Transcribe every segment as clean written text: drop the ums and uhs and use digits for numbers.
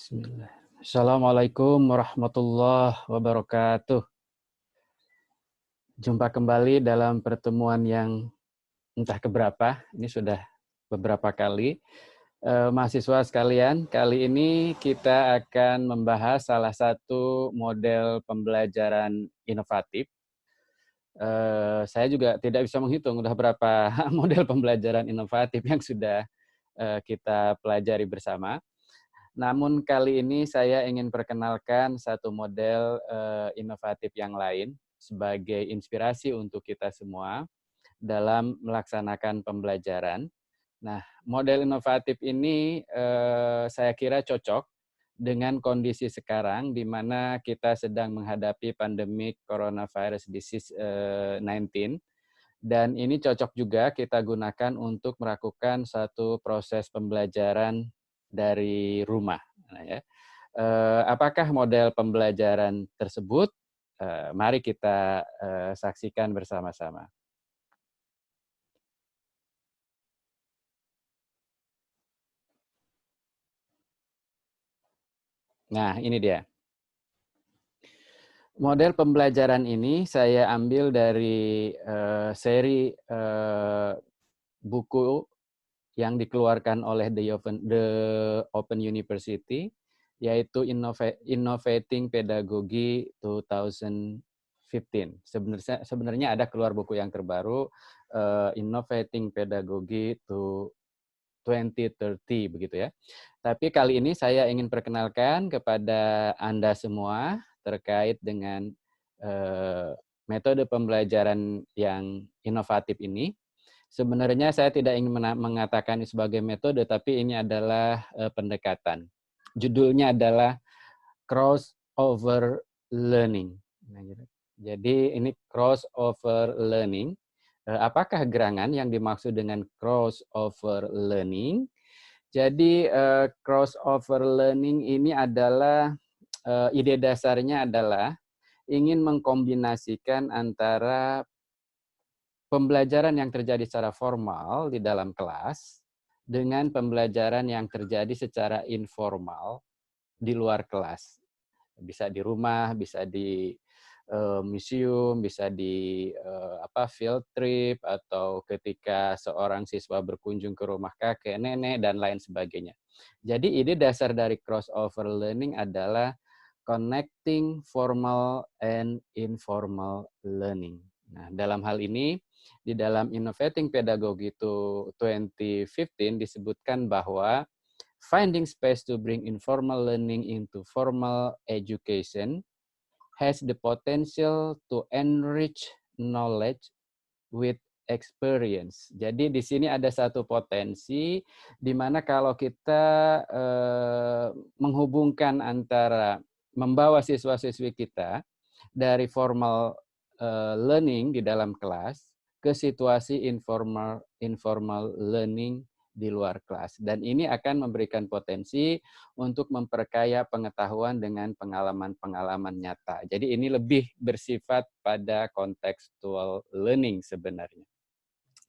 Bismillah. Assalamualaikum warahmatullahi wabarakatuh. Jumpa kembali dalam pertemuan yang entah keberapa, ini sudah beberapa kali. Mahasiswa sekalian, kali ini kita akan membahas salah satu model pembelajaran inovatif. Saya juga tidak bisa menghitung udah berapa model pembelajaran inovatif yang sudah kita pelajari bersama. Namun kali ini saya ingin perkenalkan satu model inovatif yang lain sebagai inspirasi untuk kita semua dalam melaksanakan pembelajaran. Nah, model inovatif ini saya kira cocok dengan kondisi sekarang di mana kita sedang menghadapi pandemi coronavirus disease 19, dan ini cocok juga kita gunakan untuk melakukan satu proses pembelajaran dari rumah. Nah, ya. Apakah model pembelajaran tersebut? Mari kita saksikan bersama-sama. Nah, ini dia. Model pembelajaran ini saya ambil dari seri buku yang dikeluarkan oleh The Open University, yaitu Innovating Pedagogy 2015. Sebenarnya ada keluar buku yang terbaru, Innovating Pedagogy to 2030 begitu ya. Tapi kali ini saya ingin perkenalkan kepada Anda semua terkait dengan metode pembelajaran yang inovatif ini. Sebenarnya saya tidak ingin mengatakan ini sebagai metode, tapi ini adalah pendekatan. Judulnya adalah crossover learning. Nah, jadi ini crossover learning. Apakah gerangan yang dimaksud dengan crossover learning? Jadi crossover learning ini adalah ide dasarnya adalah ingin mengkombinasikan antara pembelajaran yang terjadi secara formal di dalam kelas dengan pembelajaran yang terjadi secara informal di luar kelas. Bisa di rumah, bisa di museum, bisa di field trip, atau ketika seorang siswa berkunjung ke rumah kakek, nenek, dan lain sebagainya. Jadi ide dasar dari crossover learning adalah connecting formal and informal learning. Nah, dalam hal ini, di dalam Innovating Pedagogy to 2015 disebutkan bahwa finding space to bring informal learning into formal education has the potential to enrich knowledge with experience. Jadi di sini ada satu potensi di mana kalau kita menghubungkan antara membawa siswa-siswi kita dari formal learning di dalam kelas ke situasi informal learning di luar kelas. Dan ini akan memberikan potensi untuk memperkaya pengetahuan dengan pengalaman-pengalaman nyata. Jadi ini lebih bersifat pada contextual learning sebenarnya.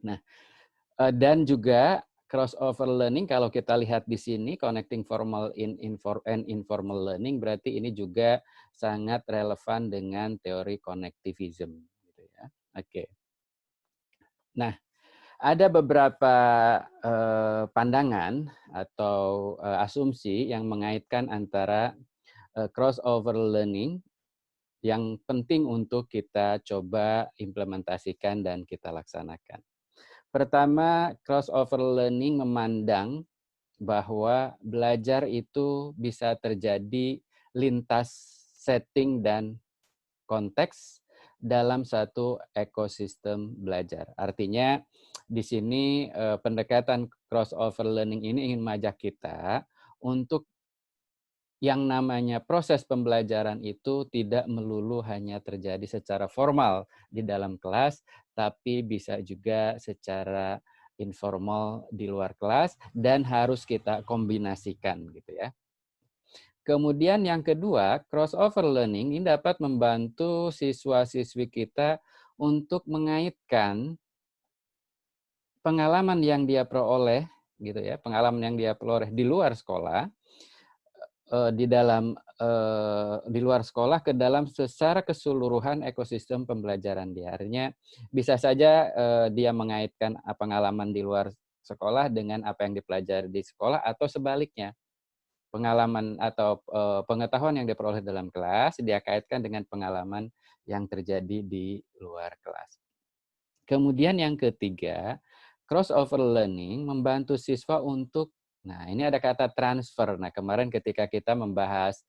Nah, dan juga crossover learning kalau kita lihat di sini, connecting formal and informal learning, berarti ini juga sangat relevan dengan teori connectivism. Gitu ya. Oke. Nah, ada beberapa pandangan atau asumsi yang mengaitkan antara crossover learning yang penting untuk kita coba implementasikan dan kita laksanakan. Pertama, crossover learning memandang bahwa belajar itu bisa terjadi lintas setting dan konteks dalam satu ekosistem belajar. Artinya di sini pendekatan crossover learning ini ingin mengajak kita untuk yang namanya proses pembelajaran itu tidak melulu hanya terjadi secara formal di dalam kelas, tapi bisa juga secara informal di luar kelas dan harus kita kombinasikan gitu ya. Kemudian yang kedua, crossover learning ini dapat membantu siswa-siswi kita untuk mengaitkan pengalaman yang dia peroleh gitu ya, pengalaman yang dia peroleh di luar sekolah di luar sekolah ke dalam secara keseluruhan ekosistem pembelajaran dia. Artinya bisa saja dia mengaitkan pengalaman di luar sekolah dengan apa yang dipelajari di sekolah atau sebaliknya. Pengalaman atau pengetahuan yang diperoleh dalam kelas dia kaitkan dengan pengalaman yang terjadi di luar kelas. Kemudian yang ketiga, crossover learning membantu siswa untuk, nah ini ada kata transfer. Nah kemarin ketika kita membahas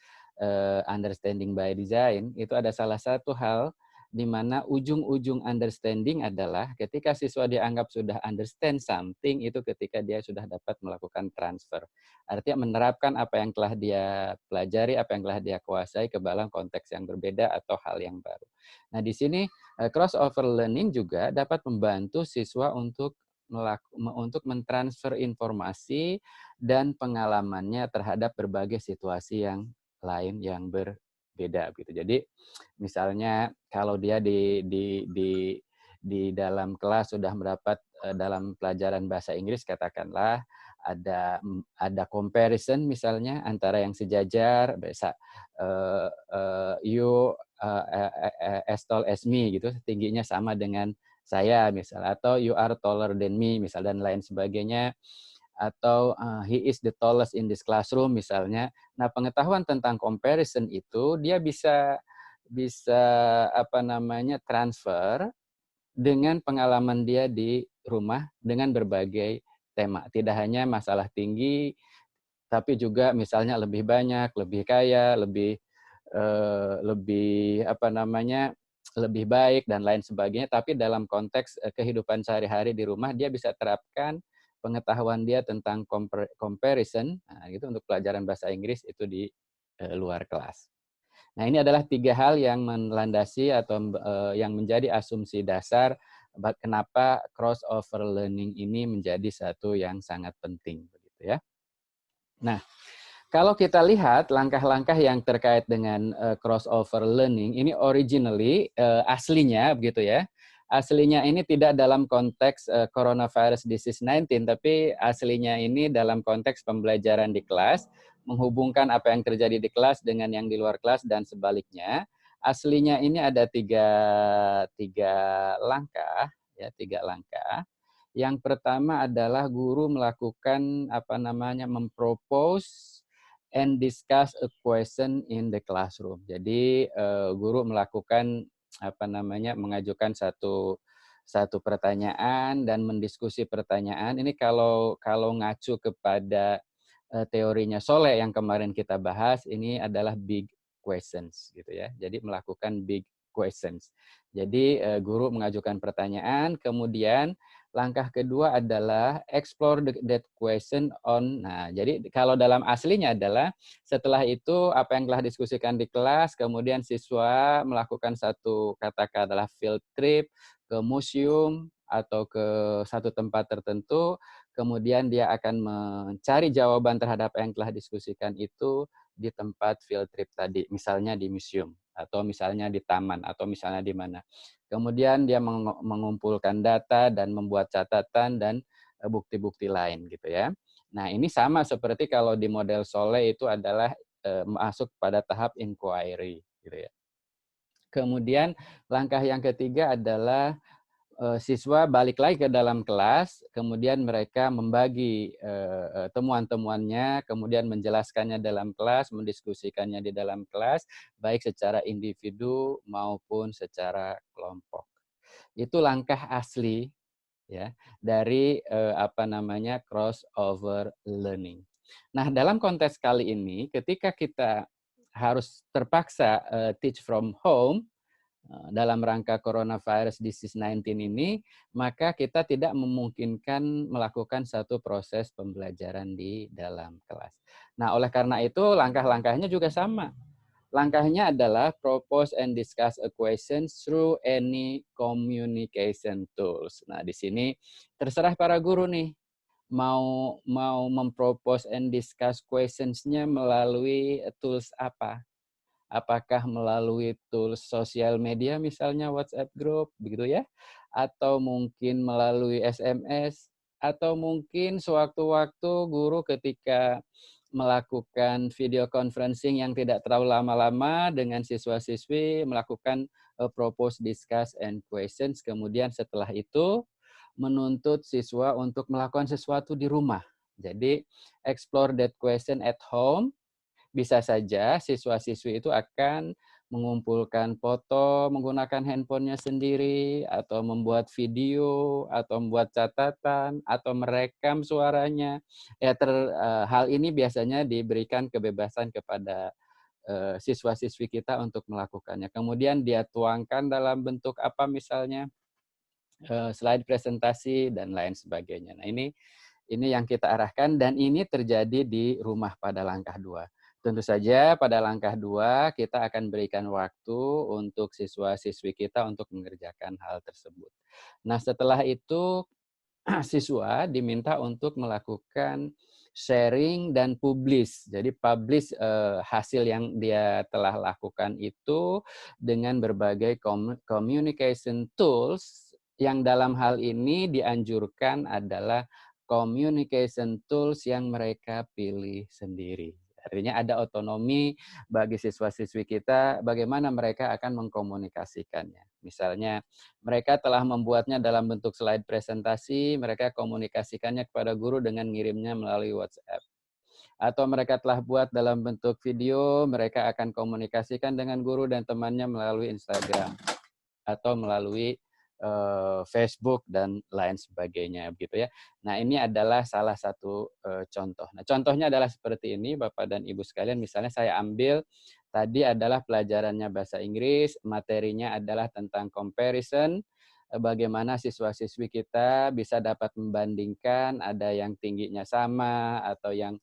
understanding by design, itu ada salah satu hal di mana ujung-ujung understanding adalah ketika siswa dianggap sudah understand something, itu ketika dia sudah dapat melakukan transfer. Artinya menerapkan apa yang telah dia pelajari, apa yang telah dia kuasai ke dalam konteks yang berbeda atau hal yang baru. Nah di sini crossover learning juga dapat membantu siswa untuk mentransfer informasi dan pengalamannya terhadap berbagai situasi yang lain yang berbeda gitu. Jadi misalnya kalau dia di dalam kelas sudah mendapat dalam pelajaran bahasa Inggris katakanlah ada comparison misalnya antara yang sejajar, bisa you as tall as me gitu, tingginya sama dengan saya misal, atau you are taller than me misal, dan lain sebagainya, atau he is the tallest in this classroom misalnya. Nah pengetahuan tentang comparison itu dia bisa bisa apa namanya transfer dengan pengalaman dia di rumah dengan berbagai tema, tidak hanya masalah tinggi tapi juga misalnya lebih banyak, lebih kaya, lebih apa namanya, lebih baik dan lain sebagainya, tapi dalam konteks kehidupan sehari-hari di rumah dia bisa terapkan pengetahuan dia tentang comparison, nah gitu untuk pelajaran bahasa Inggris itu di luar kelas. Nah ini adalah 3 hal yang melandasi atau yang menjadi asumsi dasar kenapa crossover learning ini menjadi satu yang sangat penting begitu ya. Nah, kalau kita lihat langkah-langkah yang terkait dengan crossover learning, ini originally aslinya begitu ya. Aslinya ini tidak dalam konteks coronavirus disease 19, tapi aslinya ini dalam konteks pembelajaran di kelas, menghubungkan apa yang terjadi di kelas dengan yang di luar kelas dan sebaliknya. Aslinya ini ada tiga langkah, ya 3 langkah. Yang pertama adalah guru melakukan apa namanya mempropose and discuss a question in the classroom. Jadi guru melakukan apa namanya mengajukan satu pertanyaan dan mendiskusi pertanyaan. Ini kalau ngacu kepada teorinya Soleh yang kemarin kita bahas, ini adalah big questions gitu ya. Jadi melakukan big questions. Jadi guru mengajukan pertanyaan, kemudian langkah kedua adalah explore that question on. Nah, jadi kalau dalam aslinya adalah setelah itu apa yang telah diskusikan di kelas, kemudian siswa melakukan satu katakanlah field trip ke museum atau ke satu tempat tertentu, kemudian dia akan mencari jawaban terhadap apa yang telah diskusikan itu di tempat field trip tadi, misalnya di museum atau misalnya di taman atau misalnya di mana. Kemudian dia mengumpulkan data dan membuat catatan dan bukti-bukti lain gitu ya. Nah, ini sama seperti kalau di model Soleh itu adalah masuk pada tahap inquiry gitu ya. Kemudian langkah yang ketiga adalah siswa balik lagi ke dalam kelas, kemudian mereka membagi temuan-temuannya, kemudian menjelaskannya dalam kelas, mendiskusikannya di dalam kelas, baik secara individu maupun secara kelompok. Itu langkah asli ya dari apa namanya crossover learning. Nah, dalam konteks kali ini ketika kita harus terpaksa teach from home dalam rangka coronavirus disease 19 ini, maka kita tidak memungkinkan melakukan satu proses pembelajaran di dalam kelas. Nah, oleh karena itu langkah-langkahnya juga sama. Langkahnya adalah propose and discuss a question through any communication tools. Nah, di sini terserah para guru nih mau mempropose and discuss questions-nya melalui tools apa. Apakah melalui tools sosial media misalnya WhatsApp group begitu ya, atau mungkin melalui SMS, atau mungkin sewaktu-waktu guru ketika melakukan video conferencing yang tidak terlalu lama-lama dengan siswa-siswi, melakukan propose, discuss, and questions. Kemudian setelah itu menuntut siswa untuk melakukan sesuatu di rumah. Jadi explore that question at home. Bisa saja siswa-siswi itu akan mengumpulkan foto menggunakan handphonenya sendiri, atau membuat video, atau membuat catatan, atau merekam suaranya. Hal ini biasanya diberikan kebebasan kepada siswa-siswi kita untuk melakukannya. Kemudian dia tuangkan dalam bentuk apa misalnya, slide presentasi, dan lain sebagainya. Nah, ini yang kita arahkan, dan ini terjadi di rumah pada langkah 2. Tentu saja pada langkah 2 kita akan berikan waktu untuk siswa-siswi kita untuk mengerjakan hal tersebut. Nah, setelah itu siswa diminta untuk melakukan sharing dan publish. Jadi publish hasil yang dia telah lakukan itu dengan berbagai communication tools, yang dalam hal ini dianjurkan adalah communication tools yang mereka pilih sendiri. Artinya ada otonomi bagi siswa-siswi kita bagaimana mereka akan mengkomunikasikannya. Misalnya mereka telah membuatnya dalam bentuk slide presentasi, mereka komunikasikannya kepada guru dengan ngirimnya melalui WhatsApp. Atau mereka telah buat dalam bentuk video, mereka akan komunikasikan dengan guru dan temannya melalui Instagram atau melalui Facebook dan lain sebagainya, begitu ya. Nah, ini adalah salah satu contoh. Nah, contohnya adalah seperti ini, Bapak dan Ibu sekalian. Misalnya saya ambil tadi adalah pelajarannya bahasa Inggris, materinya adalah tentang comparison, bagaimana siswa-siswi kita bisa dapat membandingkan, ada yang tingginya sama atau yang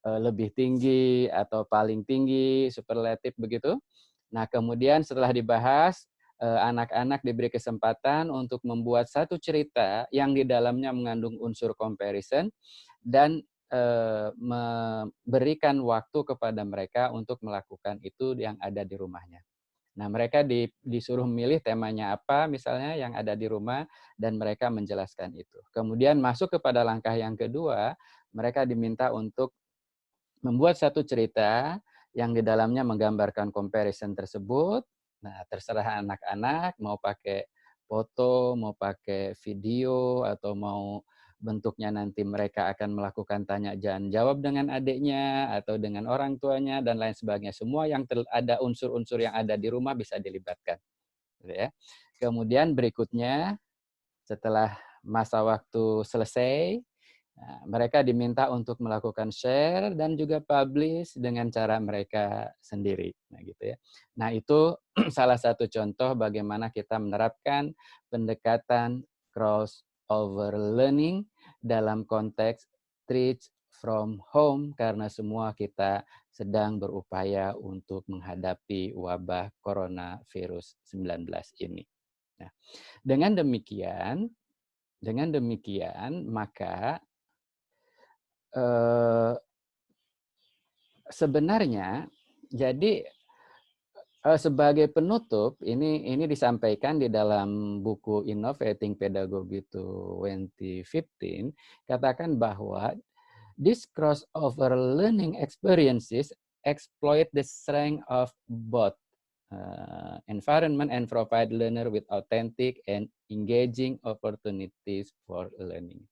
lebih tinggi atau paling tinggi, superlatif begitu. Nah, kemudian setelah dibahas, anak-anak diberi kesempatan untuk membuat satu cerita yang di dalamnya mengandung unsur comparison, dan memberikan waktu kepada mereka untuk melakukan itu yang ada di rumahnya. Nah, mereka disuruh memilih temanya apa misalnya yang ada di rumah, dan mereka menjelaskan itu. Kemudian masuk kepada langkah yang kedua, mereka diminta untuk membuat satu cerita yang di dalamnya menggambarkan comparison tersebut. Nah, terserah anak-anak mau pakai foto, mau pakai video, atau mau bentuknya nanti mereka akan melakukan tanya dan jawab dengan adiknya atau dengan orang tuanya dan lain sebagainya. Semua yang ada unsur-unsur yang ada di rumah bisa dilibatkan. Gitu ya. Kemudian berikutnya setelah masa waktu selesai, nah, mereka diminta untuk melakukan share dan juga publish dengan cara mereka sendiri. Nah, gitu ya. Nah, itu salah satu contoh bagaimana kita menerapkan pendekatan crossover learning dalam konteks teach from home, karena semua kita sedang berupaya untuk menghadapi wabah coronavirus 19 ini. Nah, dengan demikian maka sebenarnya jadi sebagai penutup ini disampaikan di dalam buku Innovating Pedagogy 2015, katakan bahwa this crossover learning experiences exploit the strength of both environment and provide learner with authentic and engaging opportunities for learning.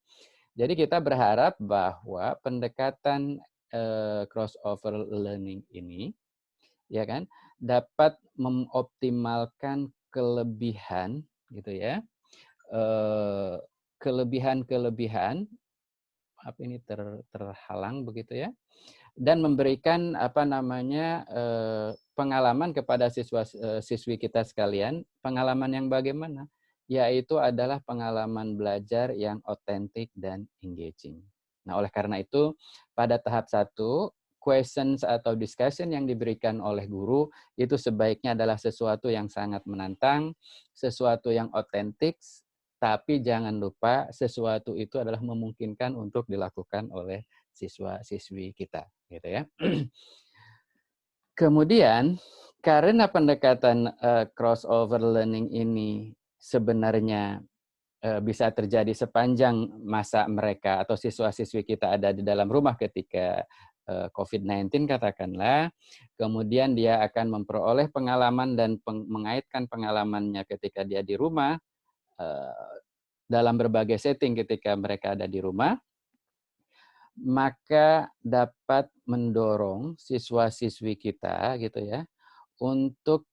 Jadi kita berharap bahwa pendekatan crossover learning ini, ya kan, dapat mengoptimalkan kelebihan, gitu ya, kelebihan-kelebihan apa ini terhalang begitu ya, dan memberikan apa namanya pengalaman kepada siswi kita sekalian, pengalaman yang bagaimana? Yaitu adalah pengalaman belajar yang otentik dan engaging. Nah, oleh karena itu, pada tahap 1, questions atau discussion yang diberikan oleh guru itu sebaiknya adalah sesuatu yang sangat menantang, sesuatu yang otentik, tapi jangan lupa sesuatu itu adalah memungkinkan untuk dilakukan oleh siswa-siswi kita, gitu ya. Kemudian, karena pendekatan crossover learning ini sebenarnya bisa terjadi sepanjang masa mereka atau siswa-siswi kita ada di dalam rumah ketika COVID-19 katakanlah, kemudian dia akan memperoleh pengalaman dan mengaitkan pengalamannya ketika dia di rumah, dalam berbagai setting ketika mereka ada di rumah, maka dapat mendorong siswa-siswi kita gitu ya untuk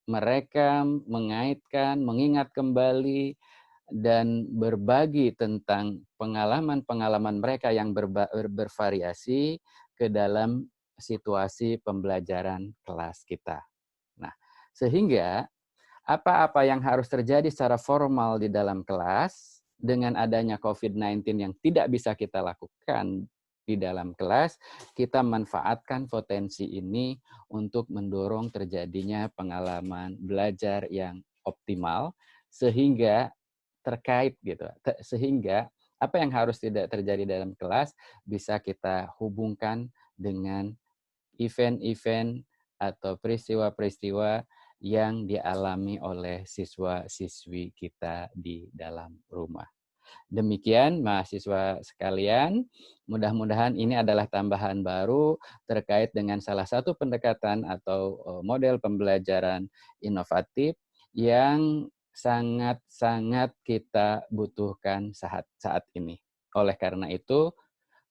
mereka mengaitkan, mengingat kembali dan berbagi tentang pengalaman-pengalaman mereka yang bervariasi ke dalam situasi pembelajaran kelas kita. Nah, sehingga apa-apa yang harus terjadi secara formal di dalam kelas dengan adanya COVID-19 yang tidak bisa kita lakukan di dalam kelas, kita manfaatkan potensi ini untuk mendorong terjadinya pengalaman belajar yang optimal sehingga terkait gitu. Sehingga apa yang harus tidak terjadi dalam kelas bisa kita hubungkan dengan event-event atau peristiwa-peristiwa yang dialami oleh siswa-siswi kita di dalam rumah. Demikian mahasiswa sekalian, mudah-mudahan ini adalah tambahan baru terkait dengan salah satu pendekatan atau model pembelajaran inovatif yang sangat-sangat kita butuhkan saat ini. Oleh karena itu,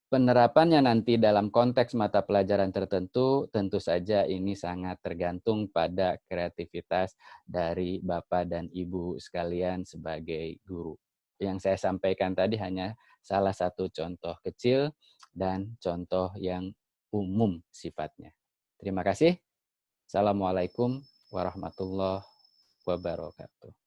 penerapannya nanti dalam konteks mata pelajaran tertentu, tentu saja ini sangat tergantung pada kreativitas dari Bapak dan Ibu sekalian sebagai guru. Yang saya sampaikan tadi hanya salah satu contoh kecil dan contoh yang umum sifatnya. Terima kasih. Assalamualaikum warahmatullahi wabarakatuh.